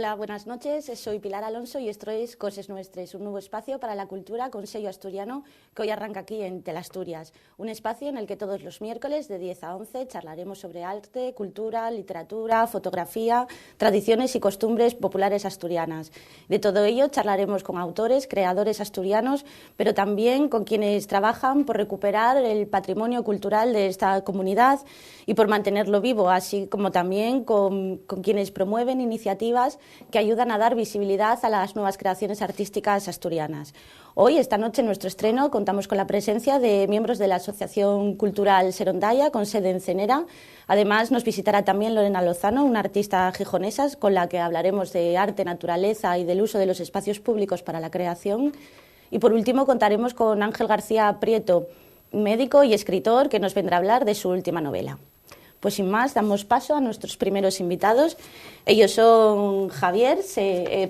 Hola, buenas noches. Soy Pilar Alonso y esto es Coses Nuestres, un nuevo espacio para la cultura con sello asturiano que hoy arranca aquí en Telasturias. Un espacio en el que todos los miércoles de 10 a 11 charlaremos sobre arte, cultura, literatura, fotografía, tradiciones y costumbres populares asturianas. De todo ello charlaremos con autores, creadores asturianos, pero también con quienes trabajan por recuperar el patrimonio cultural de esta comunidad y por mantenerlo vivo, así como también con quienes promueven iniciativas que ayudan a dar visibilidad a las nuevas creaciones artísticas asturianas. Hoy, esta noche, en nuestro estreno, contamos con la presencia de miembros de la Asociación Cultural Serondaya, con sede en Cenera. Además, nos visitará también Lorena Lozano, una artista gijonesa, con la que hablaremos de arte, naturaleza y del uso de los espacios públicos para la creación. Y, por último, contaremos con Ángel García Prieto, médico y escritor, que nos vendrá a hablar de su última novela. Pues sin más, damos paso a nuestros primeros invitados. Ellos son Javier,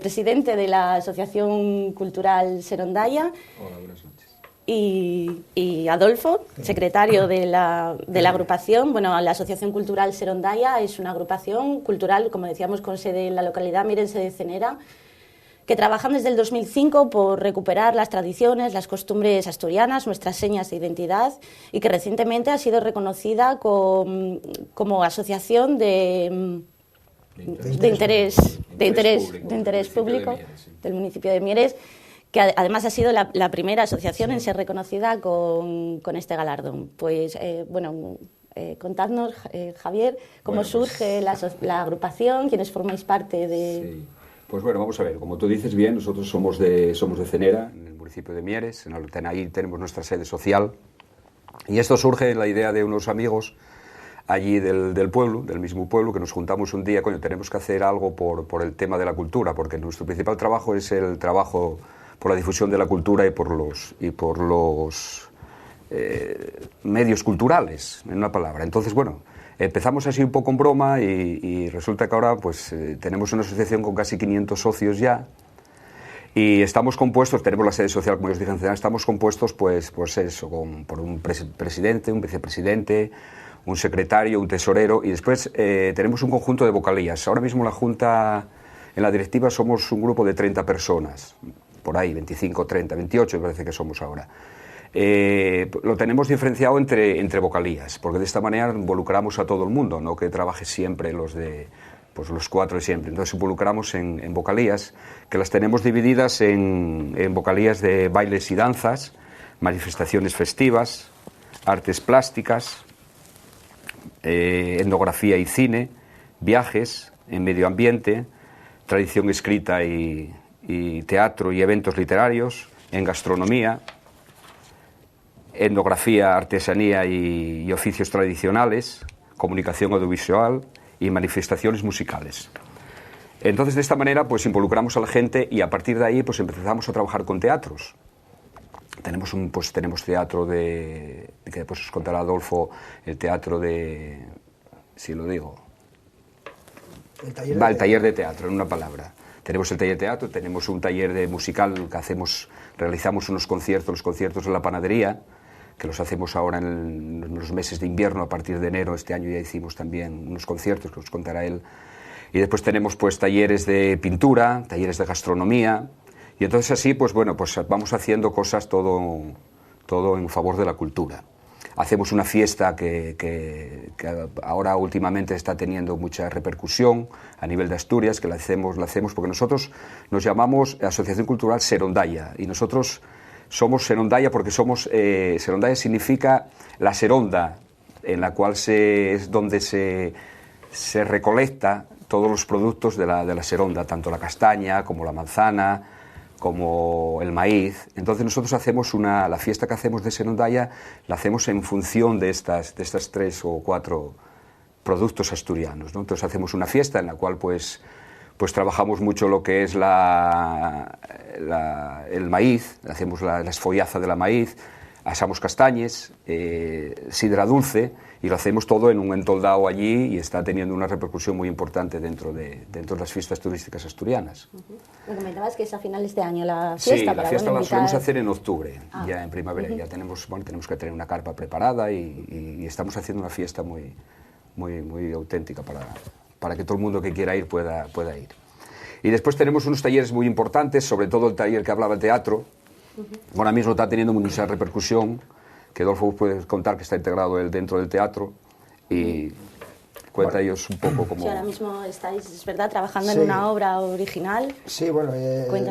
presidente de la Asociación Cultural Serondaya. Hola, buenas noches. Y Adolfo, secretario de la agrupación. Bueno, la Asociación Cultural Serondaya es una agrupación cultural, como decíamos, con sede en la localidad mirense de Cenera, que trabajan desde el 2005 por recuperar las tradiciones, las costumbres asturianas, nuestras señas de identidad, y que recientemente ha sido reconocida como asociación de interés público del municipio de Mieres, que además ha sido la primera asociación en ser reconocida con este galardón. Pues, contadnos, Javier, cómo surge la agrupación, quiénes formáis parte de... Sí. Pues bueno, vamos a ver, como tú dices bien, nosotros somos de Cenera, en el municipio de Mieres, ahí tenemos nuestra sede social, y esto surge en la idea de unos amigos allí del pueblo, del mismo pueblo, que nos juntamos un día, tenemos que hacer algo por el tema de la cultura, porque nuestro principal trabajo es el trabajo por la difusión de la cultura y por los medios culturales, en una palabra. Entonces, bueno, empezamos así un poco en broma y resulta que ahora pues tenemos una asociación con casi 500 socios ya y estamos compuestos, tenemos la sede social, como os dije, estamos compuestos pues eso, por un presidente, un vicepresidente, un secretario, un tesorero y después tenemos un conjunto de vocalías. Ahora mismo la Junta, en la directiva somos un grupo de 30 personas, por ahí, 25, 30, 28 me parece que somos ahora. Lo tenemos diferenciado entre vocalías, porque de esta manera involucramos a todo el mundo, no que trabaje siempre los cuatro de siempre. Entonces involucramos en vocalías, que las tenemos divididas en vocalías de bailes y danzas, manifestaciones festivas, artes plásticas, etnografía y cine, viajes, en medio ambiente, tradición escrita y teatro y eventos literarios, en gastronomía, etnografía, artesanía y oficios tradicionales, comunicación audiovisual y manifestaciones musicales. Entonces, de esta manera, pues involucramos a la gente y a partir de ahí, pues empezamos a trabajar con teatros. Tenemos teatro que después os contará Adolfo, el teatro de, si lo digo, el taller de teatro, en una palabra. Tenemos el taller de teatro, tenemos un taller de musical que realizamos los conciertos en la panadería, que los hacemos ahora en los meses de invierno, a partir de enero. Este año ya hicimos también unos conciertos que os contará él. Y después tenemos pues talleres de pintura, talleres de gastronomía, y entonces así pues bueno, pues vamos haciendo cosas todo en favor de la cultura. Hacemos una fiesta que ahora últimamente está teniendo mucha repercusión a nivel de Asturias, que la hacemos porque nosotros nos llamamos Asociación Cultural Serondaya, y nosotros somos Serondaya porque Serondaya significa la seronda, en la cual es donde se recolecta todos los productos de la seronda, tanto la castaña como la manzana, como el maíz. Entonces nosotros hacemos la fiesta que hacemos de Serondaya, la hacemos en función de estas 3 o 4 productos asturianos, ¿no? Entonces hacemos una fiesta en la cual pues trabajamos mucho lo que es el maíz, hacemos la esfollaza de la maíz, asamos castañes, sidra dulce, y lo hacemos todo en un entoldado allí y está teniendo una repercusión muy importante dentro de las fiestas turísticas asturianas. Me comentabas que es a finales de año la fiesta. Sí, la fiesta la solemos hacer en octubre, ya en primavera. Ya tenemos que tener una carpa preparada y estamos haciendo una fiesta muy auténtica para que todo el mundo que quiera ir pueda ir. Y después tenemos unos talleres muy importantes, sobre todo el taller que hablaba de teatro. Ahora mismo está teniendo mucha repercusión, que Adolfo puede contar que está integrado él dentro del teatro, y cuenta ellos un poco cómo... Sí, ahora mismo estáis, es verdad, trabajando en una obra original. Sí, bueno,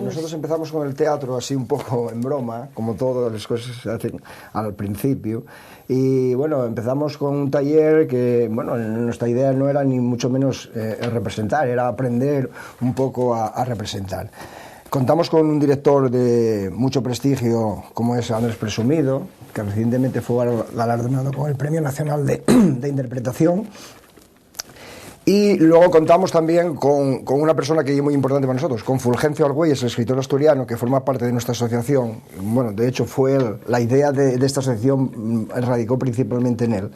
nosotros empezamos con el teatro así un poco en broma, como todas las cosas se hacen al principio. Y bueno, empezamos con un taller que, bueno, nuestra idea no era ni mucho menos representar, era aprender un poco a representar. Contamos con un director de mucho prestigio como es Andrés Presumido, que recientemente fue galardonado con el Premio Nacional de Interpretación. Y luego contamos también con una persona que es muy importante para nosotros, con Fulgencio Argüelles, el escritor asturiano que forma parte de nuestra asociación. Bueno, de hecho fue él, la idea de esta asociación radicó principalmente en él.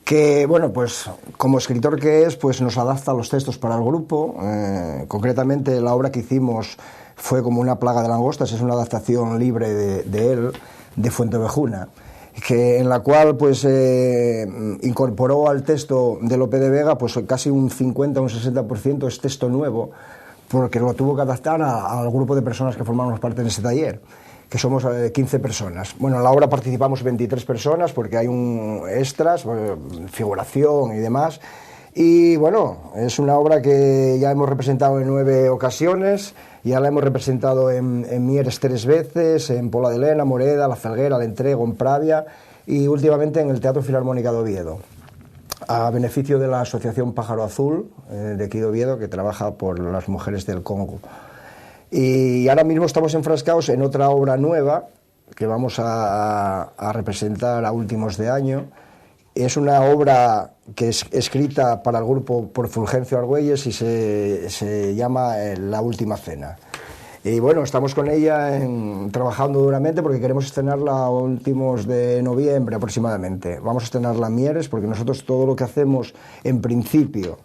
Que, bueno, pues como escritor que es, pues nos adapta los textos para el grupo. Concretamente la obra que hicimos fue como Una plaga de langostas, es una adaptación libre de él, de Fuentevejuna, en la cual pues incorporó al texto de Lope de Vega pues casi un 50 o un 60% es texto nuevo, porque lo tuvo que adaptar al grupo de personas que formamos parte de ese taller, que somos 15 personas. Bueno, en la obra participamos 23 personas porque hay extras, figuración y demás. Y bueno, es una obra que ya hemos representado en 9 ocasiones, ya la hemos representado en Mieres 3 veces, en Pola de Lena, Moreda, La Felguera, El Entrego, en Pravia y últimamente en el Teatro Filarmónica de Oviedo, a beneficio de la Asociación Pájaro Azul de aquí de Oviedo, que trabaja por las mujeres del Congo. Y ahora mismo estamos enfrascados en otra obra nueva que vamos a representar a últimos de año. Es una obra que es escrita para el grupo por Fulgencio Argüelles y se llama La Última Cena. Y bueno, estamos con ella trabajando duramente porque queremos estrenarla a últimos de noviembre aproximadamente. Vamos a estrenarla en Mieres porque nosotros todo lo que hacemos en principio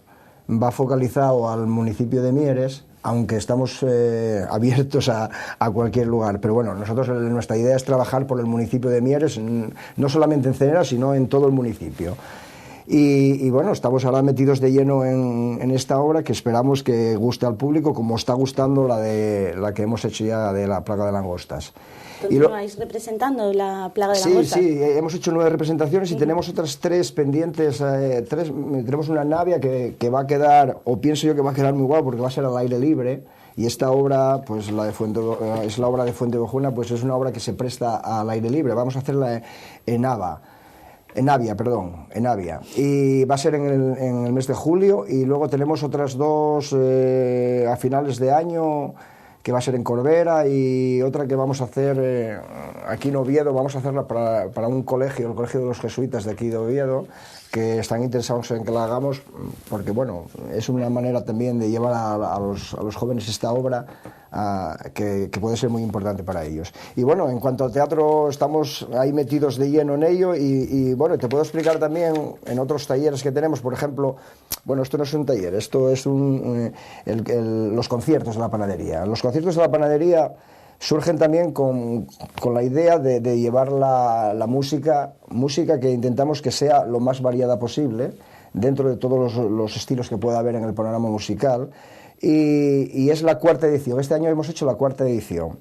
va focalizado al municipio de Mieres, aunque estamos abiertos a cualquier lugar. Pero bueno, nuestra idea es trabajar por el municipio de Mieres, no solamente en Cenera, sino en todo el municipio. Y bueno, estamos ahora metidos de lleno en esta obra que esperamos que guste al público, como está gustando la que hemos hecho ya de La plaga de langostas. ¿Continuáis representando La plaga de langostas? Sí, hemos hecho 9 representaciones y tenemos otras 3 pendientes. Tenemos una navia que va a quedar, o pienso yo que va a quedar muy guay porque va a ser al aire libre. Y esta obra, pues es la obra de Fuentevejuna, pues es una obra que se presta al aire libre. Vamos a hacerla en Navia. Y va a ser en el mes de julio. Y luego tenemos otras 2 a finales de año, que va a ser en Corbera, y otra que vamos a hacer aquí en Oviedo. Vamos a hacerla para un colegio, el Colegio de los Jesuitas de aquí de Oviedo, que están interesados en que la hagamos, porque bueno, es una manera también de llevar a los jóvenes esta obra que puede ser muy importante para ellos. Y bueno, en cuanto al teatro, estamos ahí metidos de lleno en ello y bueno, te puedo explicar también en otros talleres que tenemos, por ejemplo, bueno, esto no es un taller, esto es los conciertos de la panadería. Los conciertos de la panadería surgen también con la idea de llevar la música que intentamos que sea lo más variada posible, dentro de todos los estilos que pueda haber en el panorama musical, y es la 4ª edición. Este año hemos hecho la 4ª edición.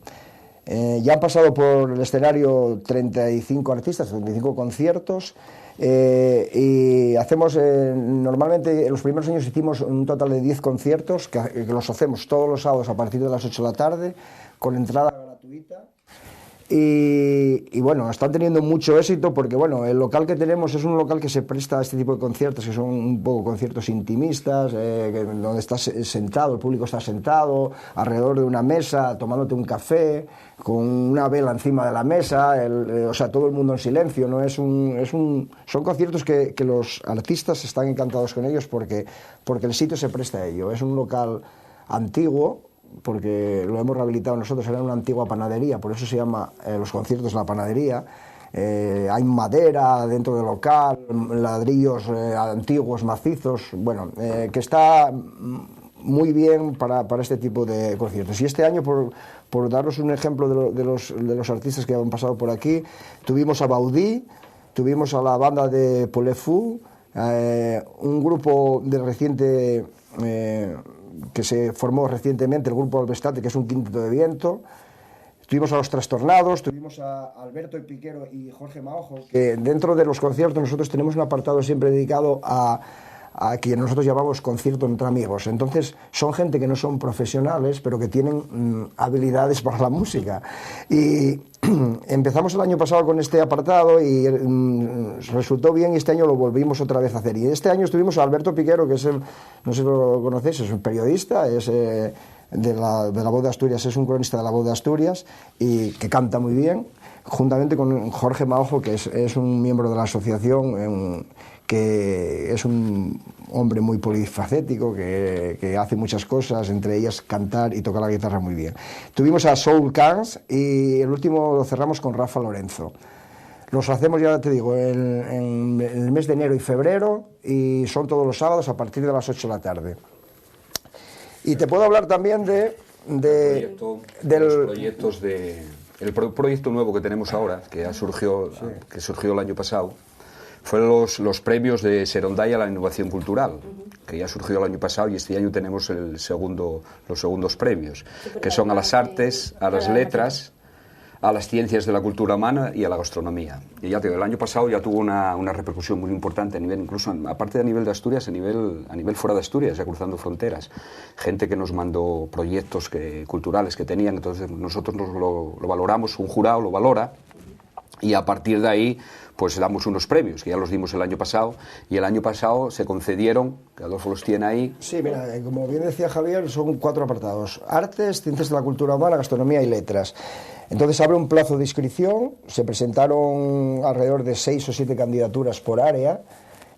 Ya han pasado por el escenario 35 artistas, 35 conciertos, y hacemos, normalmente en los primeros años hicimos un total de 10 conciertos, que los hacemos todos los sábados a partir de las 8 de la tarde, con entrada gratuita. Y bueno, están teniendo mucho éxito porque bueno, el local que tenemos es un local que se presta a este tipo de conciertos, que son un poco conciertos intimistas, donde estás sentado, el público está sentado alrededor de una mesa tomándote un café con una vela encima de la mesa, o sea, todo el mundo en silencio, ¿no? Son conciertos que los artistas están encantados con ellos porque el sitio se presta a ello. Es un local antiguo, porque lo hemos rehabilitado nosotros, era una antigua panadería, por eso se llama los conciertos La Panadería. Hay madera dentro del local, ladrillos antiguos, macizos, bueno, que está muy bien para este tipo de conciertos. Y este año, por daros un ejemplo de los artistas que han pasado por aquí, tuvimos a Baudí, tuvimos a la banda de Polefou, un grupo de reciente que se formó recientemente, el grupo Albestate, que es un quinteto de viento. Tuvimos a Los Trastornados, tuvimos a Alberto Piquero y Jorge Maojo, que dentro de los conciertos nosotros tenemos un apartado siempre dedicado a que nosotros llamamos concierto entre amigos. Entonces son gente que no son profesionales, pero que tienen habilidades para la música. Y empezamos el año pasado con este apartado y resultó bien, y este año lo volvimos otra vez a hacer. Y este año estuvimos a Alberto Piquero, que es no sé si lo conocéis, es un periodista, es de la Voz de Asturias, es un cronista de la Voz de Asturias y que canta muy bien, juntamente con Jorge Maojo, que es un miembro de la asociación, que es un hombre muy polifacético, que hace muchas cosas, entre ellas cantar y tocar la guitarra muy bien. Tuvimos a Soul Cans y el último lo cerramos con Rafa Lorenzo. Los hacemos, ya te digo, en el mes de enero y febrero, y son todos los sábados a partir de las 8 de la tarde. Y te puedo hablar también del proyecto nuevo que tenemos ahora, que surgió el año pasado, fueron los premios de Serondaya a la innovación cultural, que ya surgió el año pasado, y este año tenemos los segundos premios, que son a las artes, a las letras, a las ciencias de la cultura humana y a la gastronomía. Y ya te digo, el año pasado ya tuvo una repercusión muy importante a nivel, incluso aparte a nivel de Asturias, a nivel fuera de Asturias, ya cruzando fronteras. Gente que nos mandó proyectos culturales que tenían, entonces nosotros lo valoramos, un jurado lo valora, y a partir de ahí pues damos unos premios, que ya los dimos el año pasado, y el año pasado se concedieron, que Adolfo los tiene ahí. Sí, mira, como bien decía Javier, son 4 apartados: artes, ciencias de la cultura humana, gastronomía y letras. Entonces abre un plazo de inscripción, se presentaron alrededor de 6 o 7 candidaturas por área,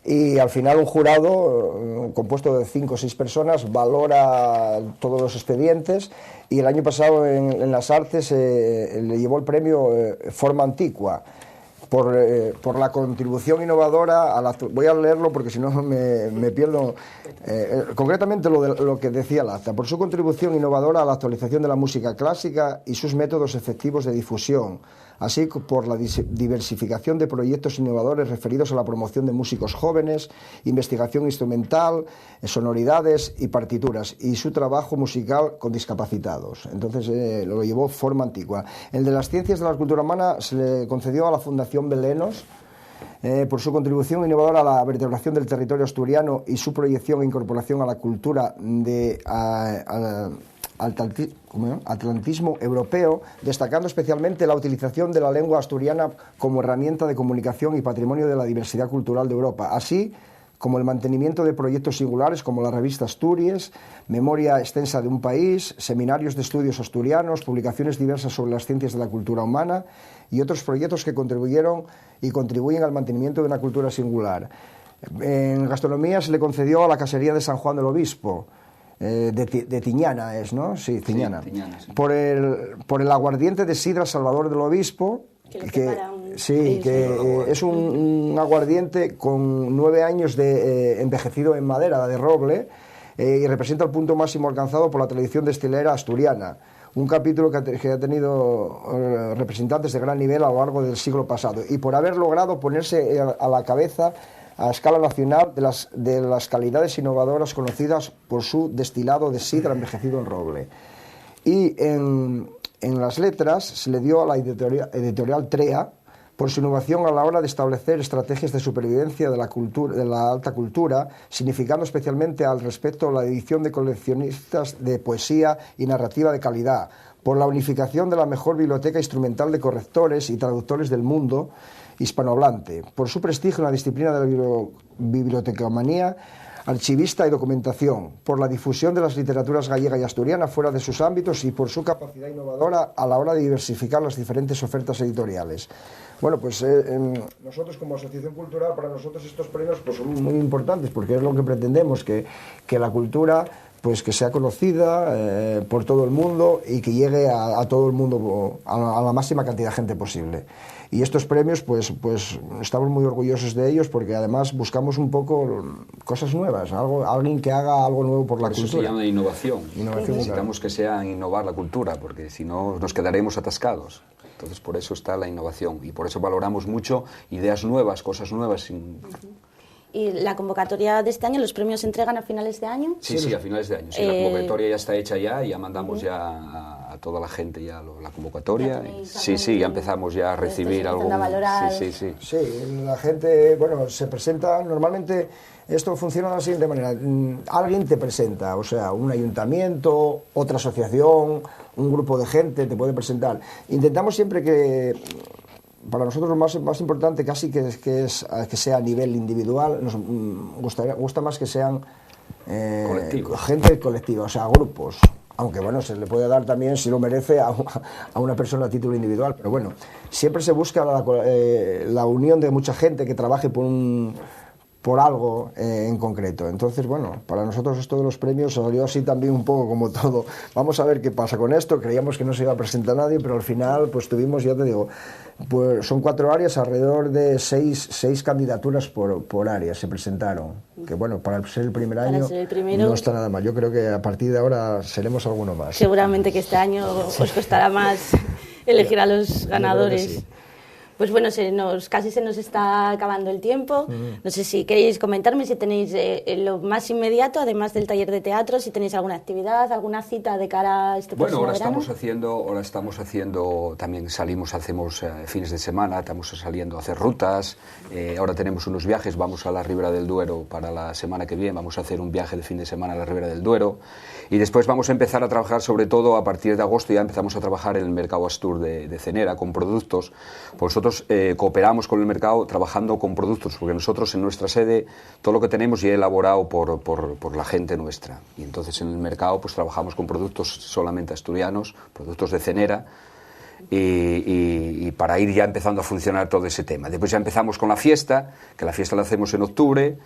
y al final un jurado compuesto de 5 o 6 personas valora todos los expedientes, y el año pasado en las artes le llevó el premio Forma Antigua por la contribución innovadora voy a leerlo porque si no me pierdo, concretamente lo que decía el acta: por su contribución innovadora a la actualización de la música clásica y sus métodos efectivos de difusión, así por la diversificación de proyectos innovadores referidos a la promoción de músicos jóvenes, investigación instrumental, sonoridades y partituras, y su trabajo musical con discapacitados. Entonces lo llevó Forma Antigua. El de las ciencias de la cultura humana se le concedió a la Fundación Belenos, por su contribución innovadora a la vertebración del territorio asturiano y su proyección e incorporación a la cultura de atlantismo europeo, destacando especialmente la utilización de la lengua asturiana como herramienta de comunicación y patrimonio de la diversidad cultural de Europa, así como el mantenimiento de proyectos singulares como la revista Asturias, Memoria extensa de un país, seminarios de estudios asturianos, publicaciones diversas sobre las ciencias de la cultura humana y otros proyectos que contribuyeron y contribuyen al mantenimiento de una cultura singular. En gastronomía se le concedió a la Casería de San Juan del Obispo, de Tiñana ¿no? Sí, Tiñana. Sí, Tiñana, sí. Por el aguardiente de sidra Salvador del Obispo, que es un aguardiente con 9 años de envejecido en madera de roble, y representa el punto máximo alcanzado por la tradición destilera asturiana. Un capítulo que ha tenido representantes de gran nivel a lo largo del siglo pasado, y por haber logrado ponerse a la cabeza a escala nacional de las calidades innovadoras conocidas por su destilado de sidra envejecido en roble. Y en las letras se le dio a la editorial TREA por su innovación a la hora de establecer estrategias de supervivencia de la alta cultura, significando especialmente al respecto la edición de coleccionistas de poesía y narrativa de calidad, por la unificación de la mejor biblioteca instrumental de correctores y traductores del mundo hispanohablante, por su prestigio en la disciplina de la bibliotecomanía, archivista y documentación, por la difusión de las literaturas gallega y asturiana fuera de sus ámbitos y por su capacidad innovadora a la hora de diversificar las diferentes ofertas editoriales. Bueno, pues nosotros como Asociación Cultural, para nosotros estos premios pues son muy importantes porque es lo que pretendemos, que la cultura pues que sea conocida por todo el mundo y que llegue a todo el mundo, a la máxima cantidad de gente posible. Y estos premios, pues estamos muy orgullosos de ellos porque además buscamos un poco cosas nuevas, alguien que haga algo nuevo por la cultura. Eso se llama innovación. Necesitamos que sea innovar la cultura, porque si no nos quedaremos atascados. Entonces por eso está la innovación y por eso valoramos mucho ideas nuevas, cosas nuevas. ¿Y la convocatoria de este año, los premios se entregan a finales de año? Sí, a finales de año. Sí, la convocatoria ya está hecha ya mandamos ya a toda la gente ya la convocatoria. Sí, ya empezamos ya a recibir algo. Sí, la gente, bueno, se presenta, normalmente esto funciona de la siguiente manera. Alguien te presenta, o sea, un ayuntamiento, otra asociación, un grupo de gente te puede presentar. Intentamos siempre que... Para nosotros lo más importante casi que sea a nivel individual. Nos gusta más que sean gente colectiva, o sea, grupos. Aunque bueno, se le puede dar también, si lo merece, a una persona a título individual. Pero bueno, siempre se busca la unión de mucha gente que trabaje por algo en concreto. Entonces, bueno, para nosotros esto de los premios salió así también un poco como todo. Vamos a ver qué pasa con esto. Creíamos que no se iba a presentar nadie, pero al final pues tuvimos, ya te digo, pues son 4 áreas, alrededor de 6 candidaturas por área se presentaron. Que bueno, para ser el primer año no está nada mal. Yo creo que a partir de ahora seremos alguno más. Seguramente que este año os costará más elegir a los ganadores. Pues bueno, casi se nos está acabando el tiempo. No sé si queréis comentarme si tenéis lo más inmediato, además del taller de teatro, si tenéis alguna actividad, alguna cita de cara a este próximo verano. Ahora estamos haciendo, también hacemos fines de semana, estamos saliendo a hacer rutas. Ahora tenemos unos viajes, vamos a la Ribera del Duero para la semana que viene, vamos a hacer un viaje de fin de semana a la Ribera del Duero. Y después vamos a empezar a trabajar, sobre todo a partir de agosto, ya empezamos a trabajar en el mercado Astur de Cenera, con productos. Pues nosotros cooperamos con el mercado trabajando con productos, porque nosotros en nuestra sede todo lo que tenemos ya elaborado por la gente nuestra. Y entonces en el mercado pues trabajamos con productos solamente asturianos, productos de Cenera, y para ir ya empezando a funcionar todo ese tema. Después ya empezamos con la fiesta, que la fiesta la hacemos en octubre,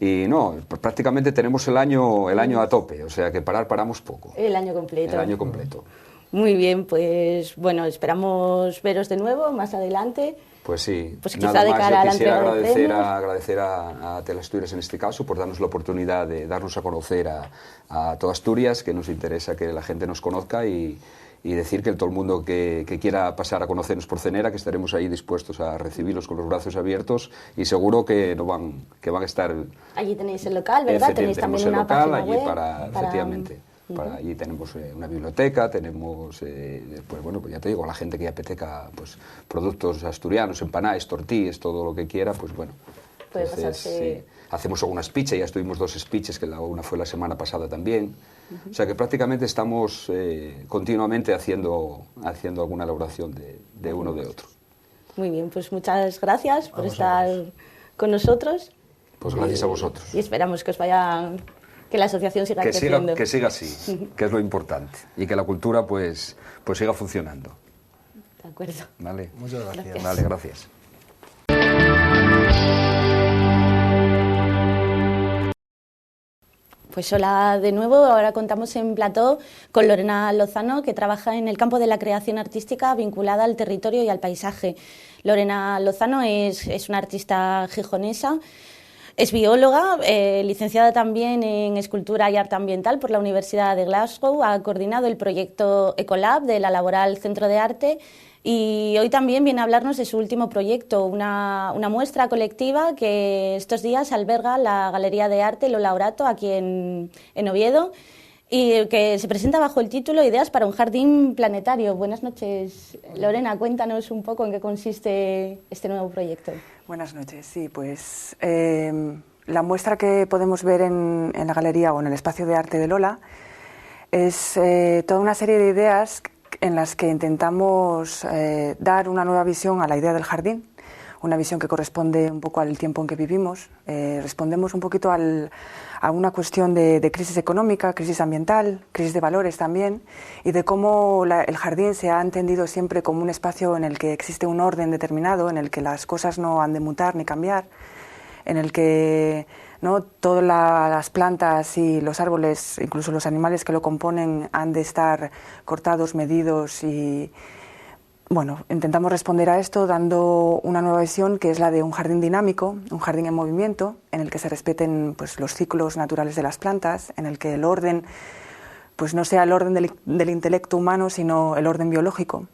y no, prácticamente tenemos el año a tope, o sea que paramos poco. El año completo. El año completo. Muy bien, pues bueno, esperamos veros de nuevo más adelante. Pues sí, pues quizá de cara a la entrega de premios. Agradecer a Teleasturias en este caso por darnos la oportunidad de darnos a conocer a toda Asturias, que nos interesa que la gente nos conozca y decir que todo el mundo que quiera pasar a conocernos por Cenera, que estaremos ahí dispuestos a recibirlos con los brazos abiertos y seguro que van a estar... Allí tenéis el local, ¿verdad? Tenéis también una página web. Efectivamente. Allí tenemos una biblioteca, tenemos, pues bueno, pues ya te digo, a la gente que apetezca pues, productos asturianos, empanadas, tortillas, todo lo que quiera, pues bueno. Puede pasarse... Sí, hacemos algunas speeches, ya estuvimos 2 speeches, que una fue la semana pasada también. O sea que prácticamente estamos continuamente haciendo alguna elaboración de uno o de otro. Muy bien, pues muchas gracias por estar con nosotros. Pues gracias a vosotros. Y esperamos que os vaya... que la asociación siga creciendo. Que siga así, que es lo importante, y que la cultura pues siga funcionando. De acuerdo. Vale. Muchas gracias. Vale, gracias. Pues hola de nuevo, ahora contamos en plató con Lorena Lozano, que trabaja en el campo de la creación artística vinculada al territorio y al paisaje. Lorena Lozano es una artista gijonesa. Es bióloga, licenciada también en Escultura y Arte Ambiental por la Universidad de Glasgow, ha coordinado el proyecto Ecolab de la Laboral Centro de Arte y hoy también viene a hablarnos de su último proyecto, una muestra colectiva que estos días alberga la Galería de Arte Lola Orato aquí en Oviedo y que se presenta bajo el título Ideas para un jardín planetario. Buenas noches, Lorena, cuéntanos un poco en qué consiste este nuevo proyecto. Buenas noches, sí, pues la muestra que podemos ver en la galería o en el espacio de arte de Lola es toda una serie de ideas en las que intentamos dar una nueva visión a la idea del jardín, una visión que corresponde un poco al tiempo en que vivimos. Respondemos un poquito a una cuestión de crisis económica, crisis ambiental, crisis de valores también, y de cómo el jardín se ha entendido siempre como un espacio en el que existe un orden determinado, en el que las cosas no han de mutar ni cambiar, en el que todas las plantas y los árboles, incluso los animales que lo componen, han de estar cortados, medidos y... Bueno, intentamos responder a esto dando una nueva visión que es la de un jardín dinámico, un jardín en movimiento, en el que se respeten pues, los ciclos naturales de las plantas, en el que el orden pues, no sea el orden del intelecto humano, sino el orden biológico,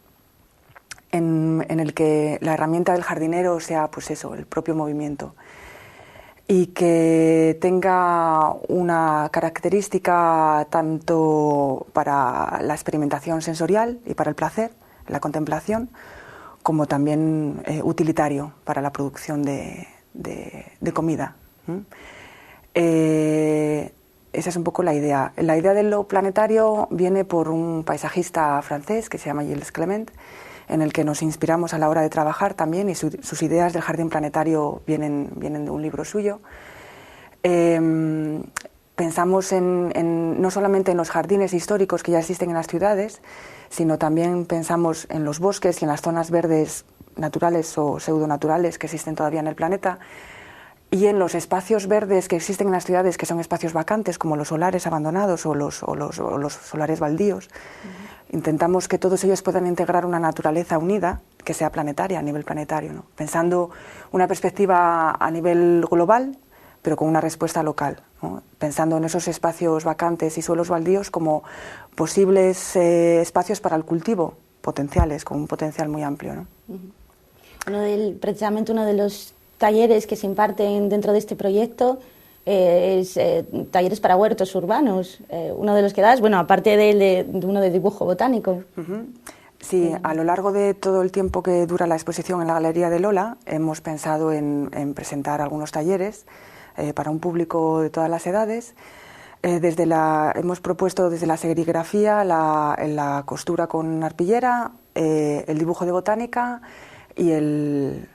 en el que la herramienta del jardinero sea pues eso, el propio movimiento. y que tenga una característica tanto para la experimentación sensorial y para el placer, la contemplación, como también utilitario para la producción de comida. Esa es un poco la idea. La idea de lo planetario viene por un paisajista francés que se llama Gilles Clement, en el que nos inspiramos a la hora de trabajar también, y sus ideas del jardín planetario vienen de un libro suyo. Pensamos no solamente en los jardines históricos que ya existen en las ciudades, sino también pensamos en los bosques y en las zonas verdes naturales o pseudonaturales que existen todavía en el planeta, y en los espacios verdes que existen en las ciudades, que son espacios vacantes, como los solares abandonados o los solares baldíos. Intentamos que todos ellos puedan integrar una naturaleza unida, que sea planetaria, a nivel planetario, ¿no? Pensando una perspectiva a nivel global, pero con una respuesta local, ¿no? Pensando en esos espacios vacantes y suelos baldíos como posibles espacios para el cultivo, potenciales, con un potencial muy amplio, ¿no? Precisamente uno de los talleres que se imparten dentro de este proyecto es talleres para huertos urbanos. Uno de los que das, bueno, aparte de uno de dibujo botánico. Sí, a lo largo de todo el tiempo que dura la exposición en la Galería de Lola, hemos pensado en presentar algunos talleres para un público de todas las edades. Hemos propuesto desde la serigrafía, la costura con arpillera, el dibujo de botánica y el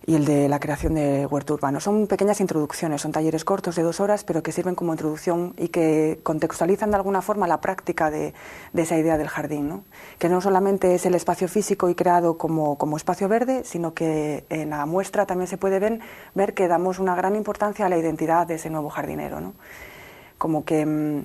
de la creación de huerto urbano. Son pequeñas introducciones, son talleres cortos de 2 horas, pero que sirven como introducción y que contextualizan de alguna forma la práctica de esa idea del jardín, ¿no? Que no solamente es el espacio físico y creado como espacio verde, sino que en la muestra también se puede ver que damos una gran importancia a la identidad de ese nuevo jardinero, ¿no? Como que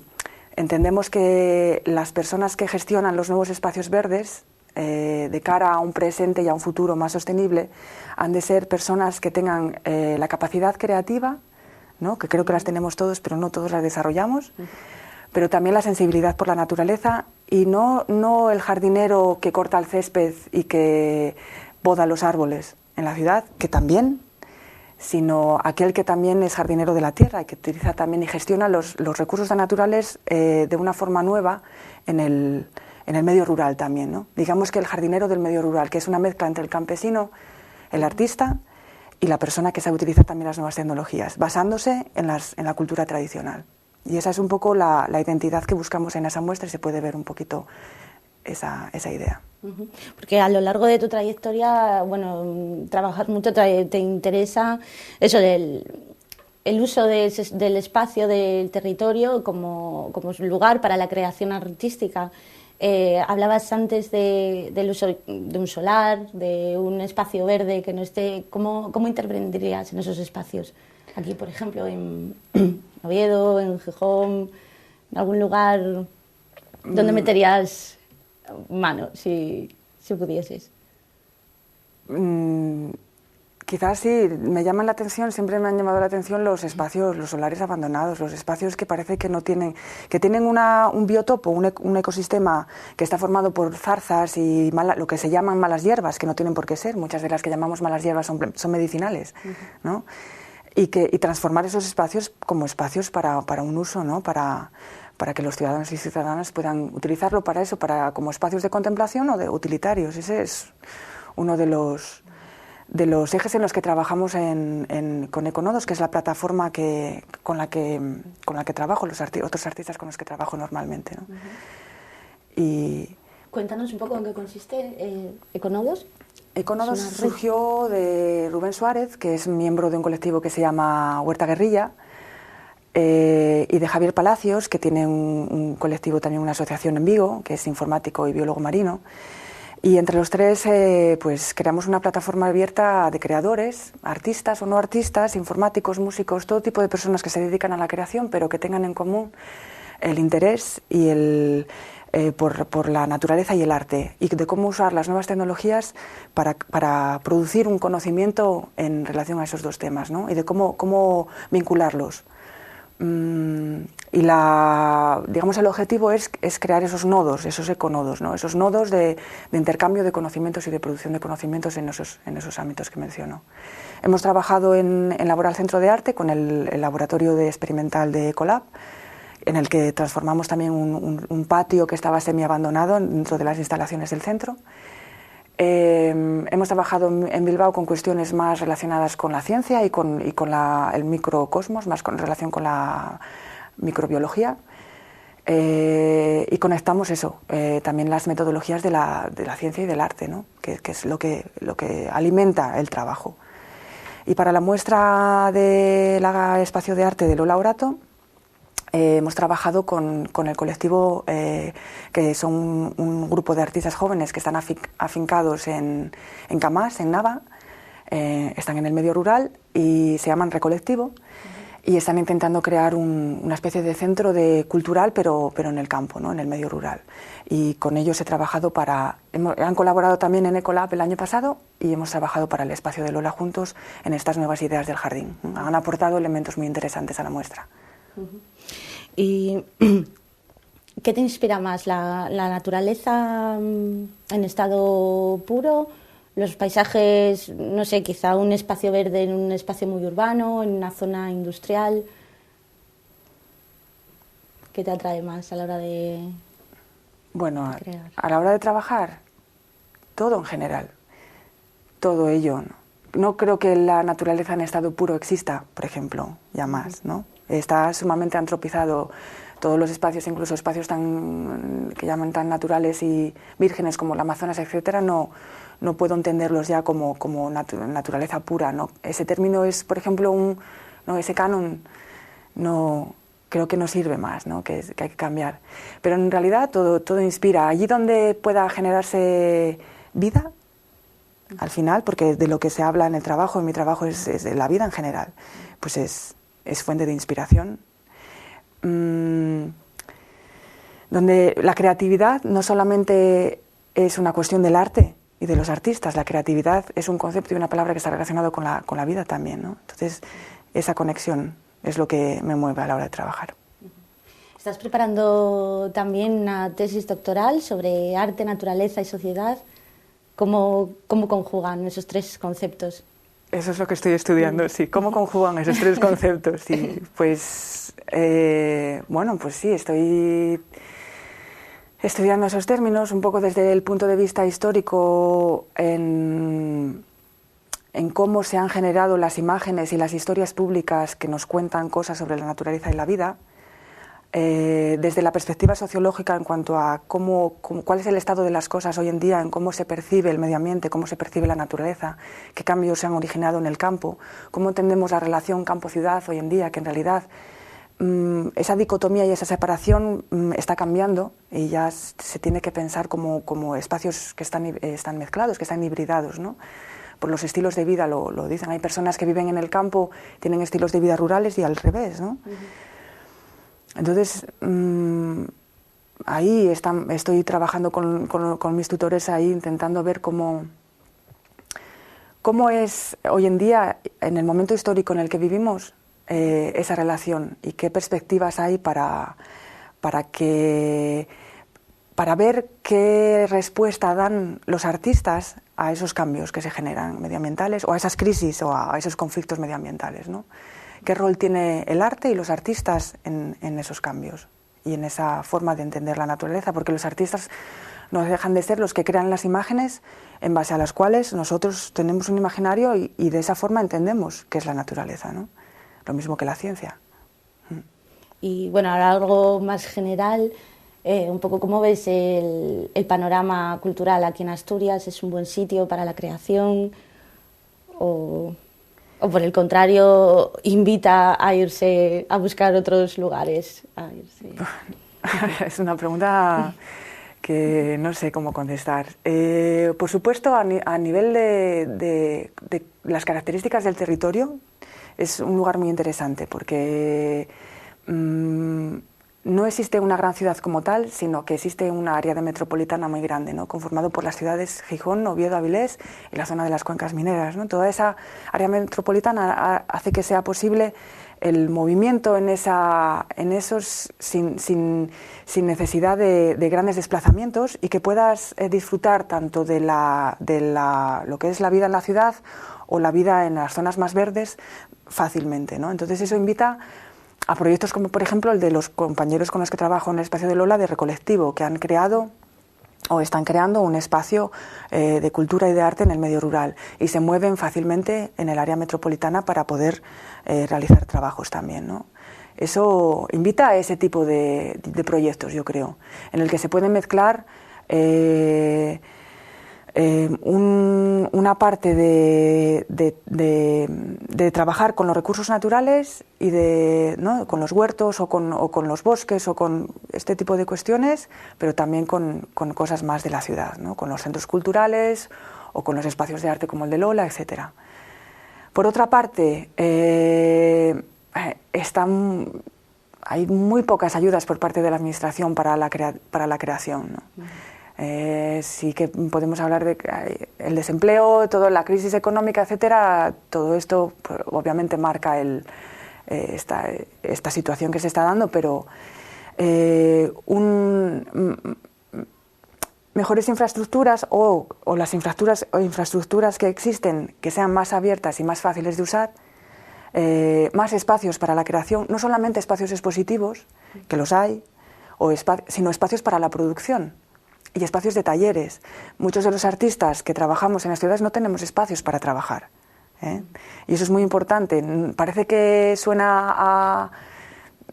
entendemos que las personas que gestionan los nuevos espacios verdes, de cara a un presente y a un futuro más sostenible, han de ser personas que tengan la capacidad creativa, ¿no? Que creo que las tenemos todos, pero no todos las desarrollamos, pero también la sensibilidad por la naturaleza, y no el jardinero que corta el césped y que poda los árboles en la ciudad, que también, sino aquel que también es jardinero de la tierra y que utiliza también y gestiona los recursos naturales de una forma nueva en el medio rural también, ¿no? Digamos que el jardinero del medio rural, que es una mezcla entre el campesino, el artista y la persona que sabe utilizar también las nuevas tecnologías, basándose en la cultura tradicional. Y esa es un poco la identidad que buscamos en esa muestra, y se puede ver un poquito esa idea. Porque a lo largo de tu trayectoria, bueno, trabajas mucho, te interesa eso el uso del espacio, del territorio como lugar para la creación artística. Hablabas antes del uso de un solar, de un espacio verde que no esté. ¿Cómo intervendrías en esos espacios? Aquí, por ejemplo, en Oviedo, en Gijón, en algún lugar donde meterías mano, si pudieses. Quizás sí, me llaman la atención, siempre me han llamado la atención los espacios, los solares abandonados, los espacios que parece que tienen un biotopo, un ecosistema que está formado por zarzas y lo que se llaman malas hierbas, que no tienen por qué ser. Muchas de las que llamamos malas hierbas son medicinales, ¿no? Y transformar esos espacios como espacios para un uso, ¿no? Para que los ciudadanos y ciudadanas puedan utilizarlo para eso, como espacios de contemplación o de utilitarios. Ese es uno de los ejes en los que trabajamos con Econodos, que es la plataforma con la que trabajo, otros artistas con los que trabajo normalmente, ¿no? Y cuéntanos un poco en qué consiste Econodos. Econodos surgió de Rubén Suárez, que es miembro de un colectivo que se llama Huerta Guerrilla, y de Javier Palacios, que tiene un colectivo, también una asociación en Vigo, que es informático y biólogo marino. Y entre los tres pues creamos una plataforma abierta de creadores, artistas o no artistas, informáticos, músicos, todo tipo de personas que se dedican a la creación, pero que tengan en común el interés y por la naturaleza y el arte, y de cómo usar las nuevas tecnologías para producir un conocimiento en relación a esos dos temas, ¿no? Y de cómo vincularlos. Y digamos, el objetivo es crear esos nodos, esos econodos, ¿no? Esos nodos de intercambio de conocimientos y de producción de conocimientos en esos ámbitos que menciono. Hemos trabajado en Laboral Centro de Arte con el laboratorio experimental de Ecolab, en el que transformamos también un patio que estaba semi-abandonado dentro de las instalaciones del centro. Hemos trabajado en Bilbao con cuestiones más relacionadas con la ciencia y con el microcosmos, más con relación con la microbiología, y conectamos eso, también las metodologías de la ciencia y del arte, ¿no? que es lo que alimenta el trabajo. Y para la muestra del espacio de arte de Lola Orato, hemos trabajado con el colectivo, que son un grupo de artistas jóvenes que están afincados en Camás, en Nava, están en el medio rural y se llaman Recolectivo, y están intentando crear una especie de centro cultural, pero en el campo, ¿no? En el medio rural. Y con ellos he trabajado han colaborado también en Ecolab el año pasado y hemos trabajado para el espacio de Lola juntos en estas nuevas ideas del jardín. Han aportado elementos muy interesantes a la muestra. ¿Y qué te inspira más? ¿La naturaleza en estado puro? ¿Los paisajes, no sé, quizá un espacio verde en un espacio muy urbano, en una zona industrial? ¿Qué te atrae más a la hora de crear? A la hora de trabajar, todo en general, todo ello. No creo que la naturaleza en estado puro exista, por ejemplo, ya más, ¿no? Está sumamente antropizado todos los espacios, incluso espacios que llaman tan naturales y vírgenes como el Amazonas, etcétera, no puedo entenderlos ya como naturaleza pura, ¿no? Ese término es, por ejemplo, ese canon no creo que no sirve más, ¿no? Que hay que cambiar. Pero en realidad todo inspira. Allí donde pueda generarse vida, al final, porque de lo que se habla en el trabajo, en mi trabajo es de la vida en general, pues es fuente de inspiración. Donde la creatividad no solamente es una cuestión del arte y de los artistas, la creatividad es un concepto y una palabra que está relacionado con la vida también, ¿no? Entonces, esa conexión es lo que me mueve a la hora de trabajar. Estás preparando también una tesis doctoral sobre arte, naturaleza y sociedad. ¿Cómo conjugan esos tres conceptos? Eso es lo que estoy estudiando, sí. ¿Cómo conjugan esos tres conceptos? Sí, pues, pues sí, estoy estudiando esos términos un poco desde el punto de vista histórico en cómo se han generado las imágenes y las historias públicas que nos cuentan cosas sobre la naturaleza y la vida, desde la perspectiva sociológica en cuanto a cuál es el estado de las cosas hoy en día, en cómo se percibe el medio ambiente, cómo se percibe la naturaleza, qué cambios se han originado en el campo, cómo entendemos la relación campo-ciudad hoy en día, que en realidad esa dicotomía y esa separación está cambiando y ya se tiene que pensar como espacios que están mezclados, que están hibridados, ¿no? Por los estilos de vida lo dicen. Hay personas que viven en el campo, tienen estilos de vida rurales y al revés, ¿no? Entonces, ahí estoy trabajando con mis tutores ahí, intentando ver cómo es hoy en día, en el momento histórico en el que vivimos, esa relación y qué perspectivas hay para ver qué respuesta dan los artistas a esos cambios que se generan medioambientales o a esas crisis o a esos conflictos medioambientales, ¿no? ¿Qué rol tiene el arte y los artistas en esos cambios y en esa forma de entender la naturaleza? Porque los artistas no dejan de ser los que crean las imágenes en base a las cuales nosotros tenemos un imaginario y de esa forma entendemos qué es la naturaleza, ¿no? Lo mismo que la ciencia. Y bueno, ahora algo más general, un poco cómo ves el panorama cultural aquí en Asturias. ¿Es un buen sitio para la creación o por el contrario invita a irse a buscar otros lugares? Es una pregunta que no sé cómo contestar. Por supuesto, a nivel de las características del territorio, es un lugar muy interesante porque no existe una gran ciudad como tal, sino que existe una área de metropolitana muy grande, ¿no? Conformado por las ciudades Gijón, Oviedo, Avilés y la zona de las cuencas mineras, ¿no? Toda esa área metropolitana hace que sea posible el movimiento en esos sin necesidad de grandes desplazamientos, y que puedas disfrutar tanto de lo que es la vida en la ciudad o la vida en las zonas más verdes fácilmente, ¿no? Entonces eso invita a proyectos como, por ejemplo, el de los compañeros con los que trabajo en el espacio de Lola, de Recolectivo, que han creado o están creando un espacio de cultura y de arte en el medio rural, y se mueven fácilmente en el área metropolitana para poder realizar trabajos también, ¿no? Eso invita a ese tipo de proyectos, yo creo, en el que se pueden mezclar una parte de trabajar con los recursos naturales y ¿no? con los huertos o con los bosques o con este tipo de cuestiones, pero también con cosas más de la ciudad, ¿no? Con los centros culturales o con los espacios de arte como el de Lola, etcétera. Por otra parte, hay muy pocas ayudas por parte de la Administración para la creación, ¿no? Sí que podemos hablar de el desempleo, toda la crisis económica, etcétera. Todo esto pues, obviamente marca esta situación que se está dando, pero mejores infraestructuras o las infraestructuras que existen, que sean más abiertas y más fáciles de usar, más espacios para la creación, no solamente espacios expositivos, que los hay, sino espacios para la producción y espacios de talleres. Muchos de los artistas que trabajamos en las ciudades no tenemos espacios para trabajar, ¿eh? Y eso es muy importante. Parece que suena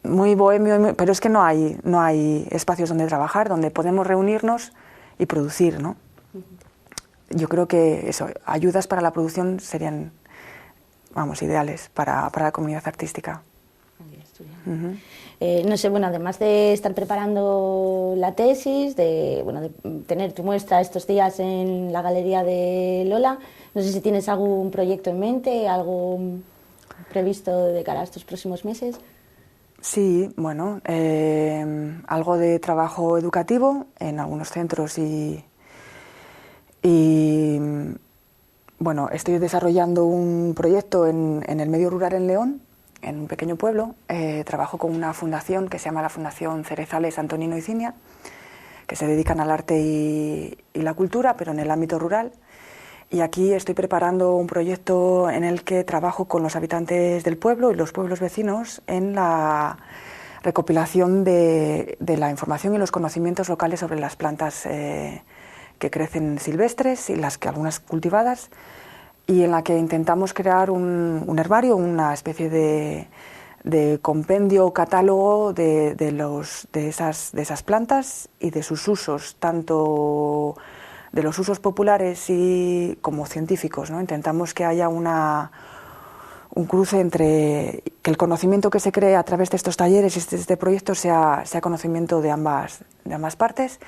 muy bohemio, pero es que no hay espacios donde trabajar, donde podemos reunirnos y producir, ¿no? Yo creo que eso, ayudas para la producción serían, ideales para la comunidad artística. No sé, bueno, además de estar preparando la tesis, de tener tu muestra estos días en la Galería de Lola, no sé si tienes algún proyecto en mente, algo previsto de cara a estos próximos meses. Sí, algo de trabajo educativo en algunos centros y estoy desarrollando un proyecto en el medio rural en León, en un pequeño pueblo. Trabajo con una fundación que se llama la Fundación Cerezales Antonino y Cinia, que se dedican al arte y la cultura, pero en el ámbito rural. Y aquí estoy preparando un proyecto en el que trabajo con los habitantes del pueblo y los pueblos vecinos en la recopilación de la información y los conocimientos locales sobre las plantas que crecen silvestres y algunas cultivadas, y en la que intentamos crear un herbario, una especie de compendio o catálogo de esas plantas y de sus usos, tanto de los usos populares como científicos, ¿no? Intentamos que haya un cruce entre que el conocimiento que se cree a través de estos talleres y de este proyecto sea conocimiento de ambas partes,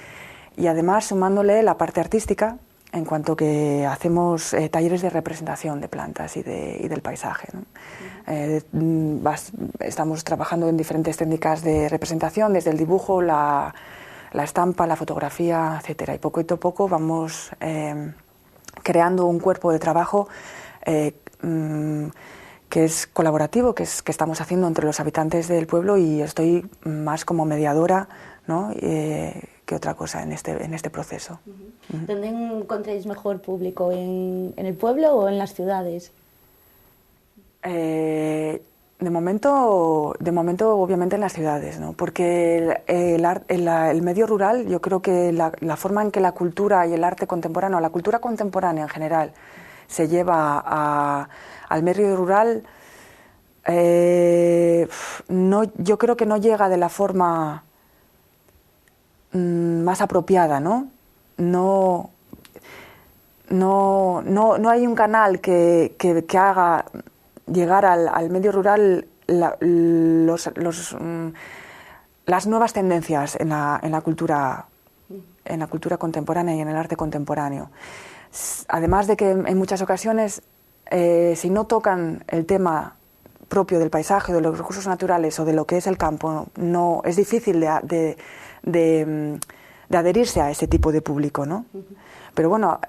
y además sumándole la parte artística, en cuanto que hacemos talleres de representación de plantas y del paisaje, ¿no? Estamos trabajando en diferentes técnicas de representación, desde el dibujo, la estampa, la fotografía, etcétera. Y poco a poco vamos creando un cuerpo de trabajo que es colaborativo, que estamos haciendo entre los habitantes del pueblo, y estoy más como mediadora, ¿no? Que otra cosa en este proceso. ¿Dónde encontráis mejor público? ¿En el pueblo o en las ciudades? De momento obviamente en las ciudades, ¿no? Porque el medio rural, yo creo que la forma en que la cultura y el arte contemporáneo, la cultura contemporánea en general, se lleva al medio rural, yo creo que no llega de la forma más apropiada, ¿no? No hay un canal que haga llegar al medio rural las nuevas tendencias en la cultura contemporánea y en el arte contemporáneo. Además de que en muchas ocasiones, si no tocan el tema propio del paisaje, de los recursos naturales o de lo que es el campo, no es difícil de adherirse a ese tipo de público, ¿no? Pero bueno,